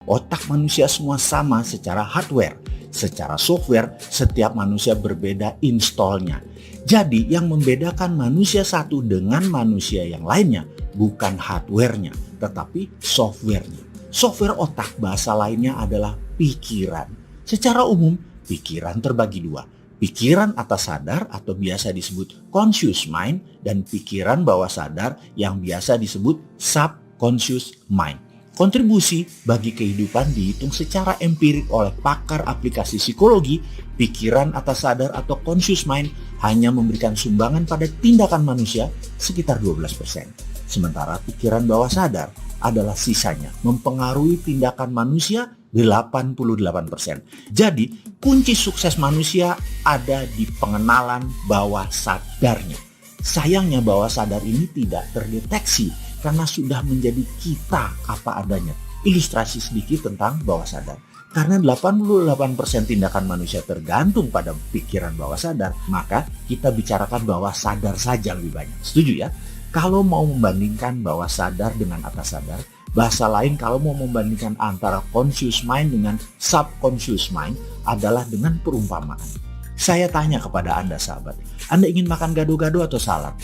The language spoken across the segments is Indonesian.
Otak manusia semua sama secara hardware. Secara software, setiap manusia berbeda installnya. Jadi yang membedakan manusia satu dengan manusia yang lainnya bukan hardware-nya, tetapi software-nya. Software otak bahasa lainnya adalah pikiran. Secara umum, pikiran terbagi dua. Pikiran atas sadar atau biasa disebut conscious mind dan pikiran bawah sadar yang biasa disebut subconscious mind. Kontribusi bagi kehidupan dihitung secara empirik oleh pakar aplikasi psikologi. Pikiran atas sadar atau conscious mind hanya memberikan sumbangan pada tindakan manusia sekitar 12%. Sementara pikiran bawah sadar adalah sisanya mempengaruhi tindakan manusia 88%. Jadi kunci sukses manusia ada di pengenalan bawah sadarnya. Sayangnya bawah sadar ini tidak terdeteksi karena sudah menjadi kita apa adanya. Ilustrasi sedikit tentang bawah sadar. Karena 88% tindakan manusia tergantung pada pikiran bawah sadar, maka kita bicarakan bawah sadar saja lebih banyak. Setuju ya? Kalau mau membandingkan bawah sadar dengan atas sadar, bahasa lain kalau mau membandingkan antara conscious mind dengan subconscious mind adalah dengan perumpamaan. Saya tanya kepada Anda sahabat, Anda ingin makan gado-gado atau salad?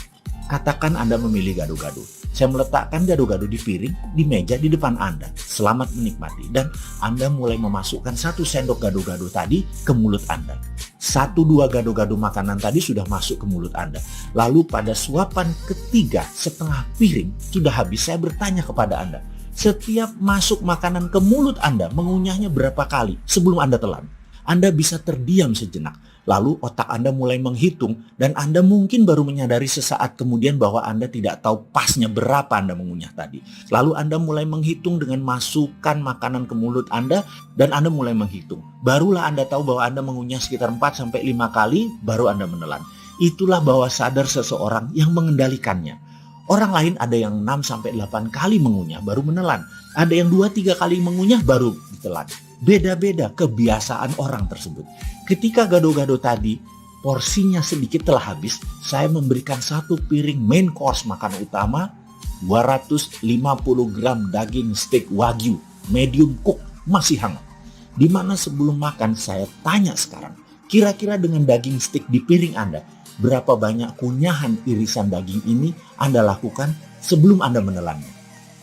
Katakan Anda memilih gado-gado. Saya meletakkan gado-gado di piring, di meja di depan Anda. Selamat menikmati. Dan Anda mulai memasukkan 1 sendok gado-gado tadi ke mulut Anda. 1-2 gado-gado makanan tadi sudah masuk ke mulut Anda. Lalu pada suapan ketiga setengah piring sudah habis, saya bertanya kepada Anda. Setiap masuk makanan ke mulut Anda, mengunyahnya berapa kali sebelum Anda telan? Anda bisa terdiam sejenak. Lalu otak Anda mulai menghitung dan Anda mungkin baru menyadari sesaat kemudian bahwa Anda tidak tahu pasnya berapa Anda mengunyah tadi. Lalu Anda mulai menghitung dengan masukkan makanan ke mulut Anda dan Anda mulai menghitung. Barulah Anda tahu bahwa Anda mengunyah sekitar 4-5 kali baru Anda menelan. Itulah bawah sadar seseorang yang mengendalikannya. Orang lain ada yang 6-8 kali mengunyah baru menelan. Ada yang 2-3 kali mengunyah baru ditelan. Beda-beda kebiasaan orang tersebut. Ketika gado-gado tadi porsinya sedikit telah habis, saya memberikan 1 piring main course makan utama, 250 gram daging steak wagyu medium cook masih hangat. Dimana sebelum makan saya tanya sekarang, kira-kira dengan daging steak di piring Anda, berapa banyak kunyahan irisan daging ini Anda lakukan sebelum Anda menelannya?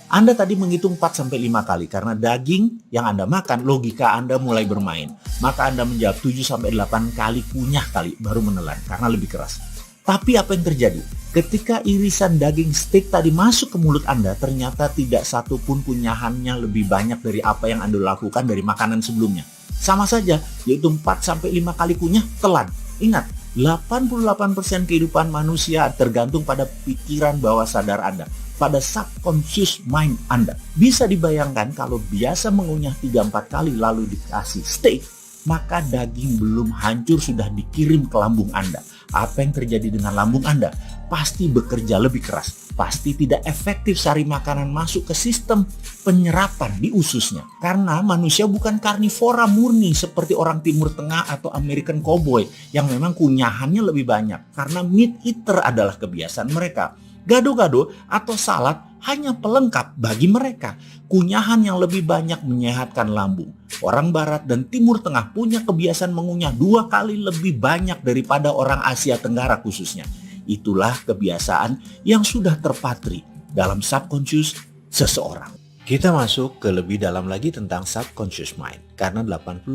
Anda tadi menghitung 4-5 kali karena daging yang Anda makan, logika Anda mulai bermain. Maka Anda menjawab 7-8 kali kunyah kali baru menelan karena lebih keras. Tapi apa yang terjadi? Ketika irisan daging steak tadi masuk ke mulut Anda, ternyata tidak satu pun kunyahannya lebih banyak dari apa yang Anda lakukan dari makanan sebelumnya. Sama saja, yaitu 4-5 kali kunyah, telan. Ingat, 88% kehidupan manusia tergantung pada pikiran bawah sadar Anda. Pada subconscious mind Anda. Bisa dibayangkan kalau biasa mengunyah 3-4 kali lalu dikasih steak, maka daging belum hancur sudah dikirim ke lambung Anda. Apa yang terjadi dengan lambung Anda? Pasti bekerja lebih keras. Pasti tidak efektif sari makanan masuk ke sistem penyerapan di ususnya. Karena manusia bukan karnivora murni seperti orang Timur Tengah atau American Cowboy yang memang kunyahannya lebih banyak. Karena meat eater adalah kebiasaan mereka. Gado-gado atau salad hanya pelengkap bagi mereka. Kunyahan yang lebih banyak menyehatkan lambung. Orang Barat dan Timur Tengah punya kebiasaan mengunyah 2 kali lebih banyak daripada orang Asia Tenggara khususnya. Itulah kebiasaan yang sudah terpatri dalam subconscious seseorang. Kita masuk ke lebih dalam lagi tentang subconscious mind. Karena 88%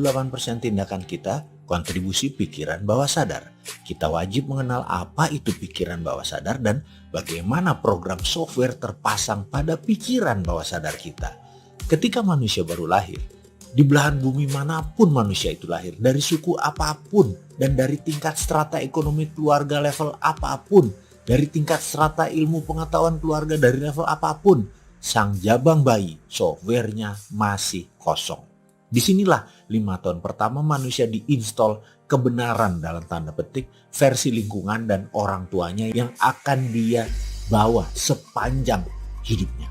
tindakan kita kontribusi pikiran bawah sadar. Kita wajib mengenal apa itu pikiran bawah sadar dan bagaimana program software terpasang pada pikiran bawah sadar kita. Ketika manusia baru lahir, di belahan bumi manapun manusia itu lahir, dari suku apapun dan dari tingkat strata ekonomi keluarga level apapun, dari tingkat strata ilmu pengetahuan keluarga dari level apapun, sang jabang bayi softwarenya masih kosong. Disinilah 5 tahun pertama manusia diinstal kebenaran dalam tanda petik versi lingkungan dan orang tuanya yang akan dia bawa sepanjang hidupnya.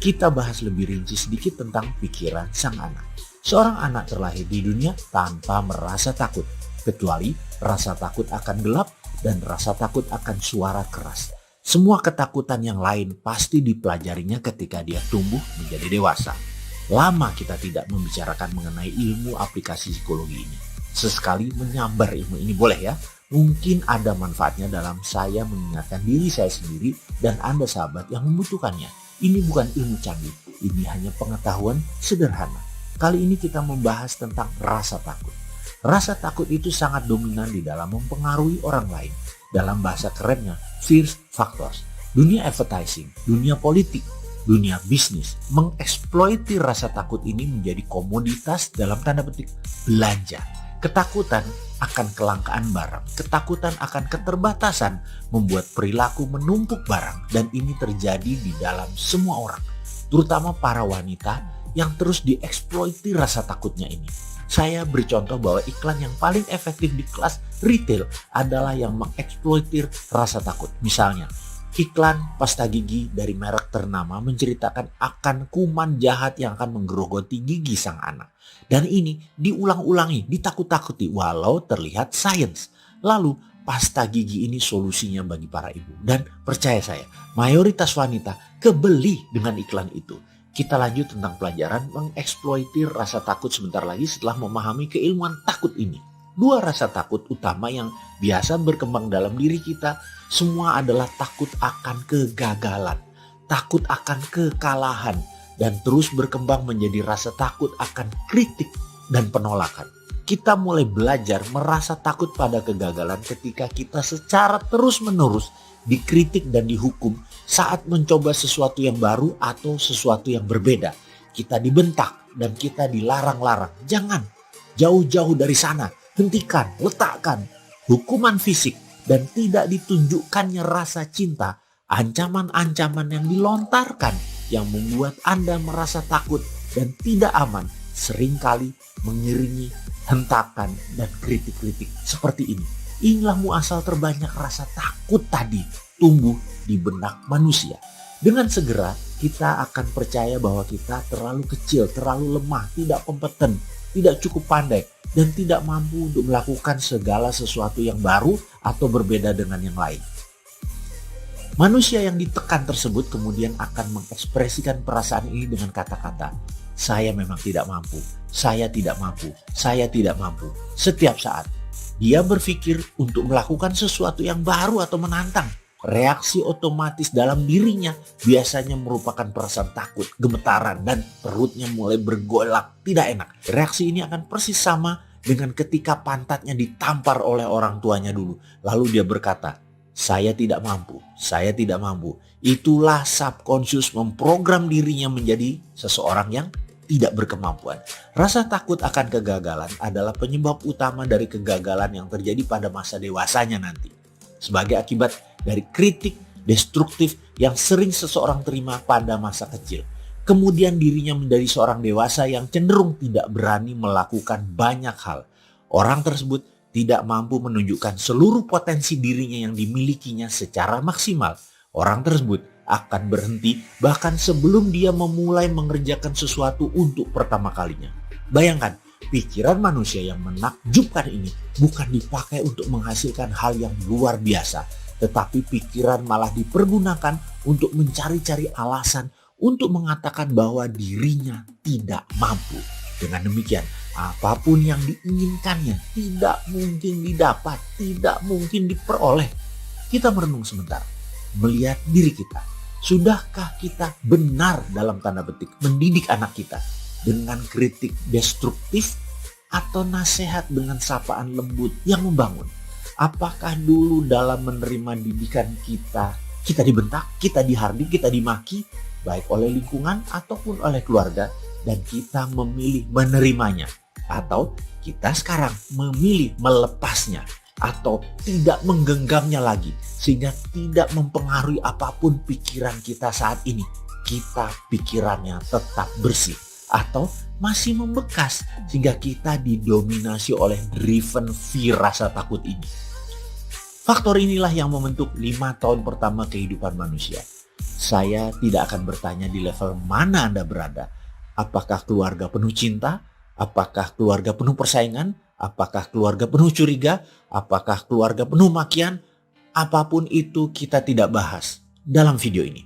Kita bahas lebih rinci sedikit tentang pikiran sang anak. Seorang anak terlahir di dunia tanpa merasa takut, kecuali rasa takut akan gelap dan rasa takut akan suara keras. Semua ketakutan yang lain pasti dipelajarinya ketika dia tumbuh menjadi dewasa. Lama kita tidak membicarakan mengenai ilmu aplikasi psikologi ini. Sesekali menyambar ilmu ini boleh ya. Mungkin ada manfaatnya dalam saya mengingatkan diri saya sendiri dan Anda sahabat yang membutuhkannya. Ini bukan ilmu canggih, ini hanya pengetahuan sederhana. Kali ini kita membahas tentang rasa takut. Rasa takut itu sangat dominan di dalam mempengaruhi orang lain. Dalam bahasa kerennya, fear factors. Dunia advertising, dunia politik, dunia bisnis mengeksploiti rasa takut ini menjadi komoditas dalam tanda petik belanja. Ketakutan akan kelangkaan barang, ketakutan akan keterbatasan membuat perilaku menumpuk barang, dan ini terjadi di dalam semua orang, terutama para wanita yang terus dieksploiti rasa takutnya ini. Saya beri contoh bahwa iklan yang paling efektif di kelas retail adalah yang mengeksploitir rasa takut. Misalnya, iklan pasta gigi dari merek ternama menceritakan akan kuman jahat yang akan menggerogoti gigi sang anak. Dan ini diulang-ulangi, ditakut-takuti walau terlihat sains. Lalu pasta gigi ini solusinya bagi para ibu. Dan percaya saya, mayoritas wanita kebeli dengan iklan itu. Kita lanjut tentang pelajaran mengeksploitir rasa takut sebentar lagi setelah memahami keilmuan takut ini. Dua rasa takut utama yang biasa berkembang dalam diri kita semua adalah takut akan kegagalan, takut akan kekalahan, dan terus berkembang menjadi rasa takut akan kritik dan penolakan. Kita mulai belajar merasa takut pada kegagalan ketika kita secara terus-menerus dikritik dan dihukum saat mencoba sesuatu yang baru atau sesuatu yang berbeda. Kita dibentak dan kita dilarang-larang. Jangan, jauh-jauh dari sana. Hentikan, letakkan. Hukuman fisik dan tidak ditunjukkannya rasa cinta, ancaman-ancaman yang dilontarkan yang membuat Anda merasa takut dan tidak aman seringkali mengiringi hentakan dan kritik-kritik seperti ini. Inilah muasal terbanyak rasa takut tadi tumbuh di benak manusia. Dengan segera kita akan percaya bahwa kita terlalu kecil, terlalu lemah, tidak kompeten, tidak cukup pandai, dan tidak mampu untuk melakukan segala sesuatu yang baru atau berbeda dengan yang lain. Manusia yang ditekan tersebut kemudian akan mengekspresikan perasaan ini dengan kata-kata, saya memang tidak mampu, saya tidak mampu, saya tidak mampu. Setiap saat dia berpikir untuk melakukan sesuatu yang baru atau menantang. Reaksi otomatis dalam dirinya biasanya merupakan perasaan takut, gemetaran, dan perutnya mulai bergolak, tidak enak. Reaksi ini akan persis sama dengan ketika pantatnya ditampar oleh orang tuanya dulu. Lalu dia berkata, saya tidak mampu, saya tidak mampu. Itulah subconscious memprogram dirinya menjadi seseorang yang tidak berkemampuan. Rasa takut akan kegagalan adalah penyebab utama dari kegagalan yang terjadi pada masa dewasanya nanti. Sebagai akibat dari kritik destruktif yang sering seseorang terima pada masa kecil. Kemudian dirinya menjadi seorang dewasa yang cenderung tidak berani melakukan banyak hal. Orang tersebut tidak mampu menunjukkan seluruh potensi dirinya yang dimilikinya secara maksimal. Orang tersebut akan berhenti bahkan sebelum dia memulai mengerjakan sesuatu untuk pertama kalinya. Bayangkan, pikiran manusia yang menakjubkan ini bukan dipakai untuk menghasilkan hal yang luar biasa, tetapi pikiran malah dipergunakan untuk mencari-cari alasan untuk mengatakan bahwa dirinya tidak mampu. Dengan demikian, apapun yang diinginkannya tidak mungkin didapat, tidak mungkin diperoleh. Kita merenung sebentar, melihat diri kita. Sudahkah kita benar dalam tanda petik mendidik anak kita dengan kritik destruktif atau nasihat dengan sapaan lembut yang membangun? Apakah dulu dalam menerima didikan kita dibentak, kita dihardik, kita dimaki, baik oleh lingkungan ataupun oleh keluarga, dan kita memilih menerimanya? Atau kita sekarang memilih melepasnya atau tidak menggenggamnya lagi sehingga tidak mempengaruhi apapun pikiran kita saat ini? Kita pikirannya tetap bersih atau masih membekas sehingga kita didominasi oleh driven fear, rasa takut ini. Faktor inilah yang membentuk 5 tahun pertama kehidupan manusia. Saya tidak akan bertanya di level mana Anda berada. Apakah keluarga penuh cinta? Apakah keluarga penuh persaingan? Apakah keluarga penuh curiga? Apakah keluarga penuh makian? Apapun itu kita tidak bahas dalam video ini.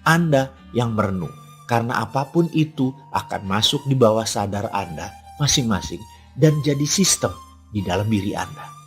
Anda yang merenung. Karena apapun itu akan masuk di bawah sadar Anda masing-masing dan jadi sistem di dalam diri Anda.